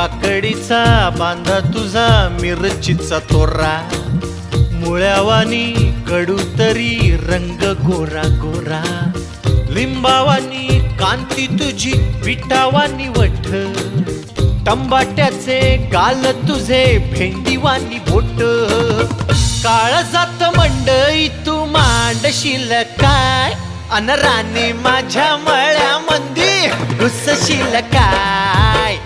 काकडीचा बांधा तुझा मिरचीचा तोरा, मुळ्यावानी कडू तरी रंग गोरा गोरा, लिंबावानी कांती तुझी पिठावानी वठ, टंबाट्याचे गाल तुझे भेंडीवानी बोट, काळजात मंडई तू मांडशील काय, अन राणी माझ्या मळ्यामंदी घुसशील काय,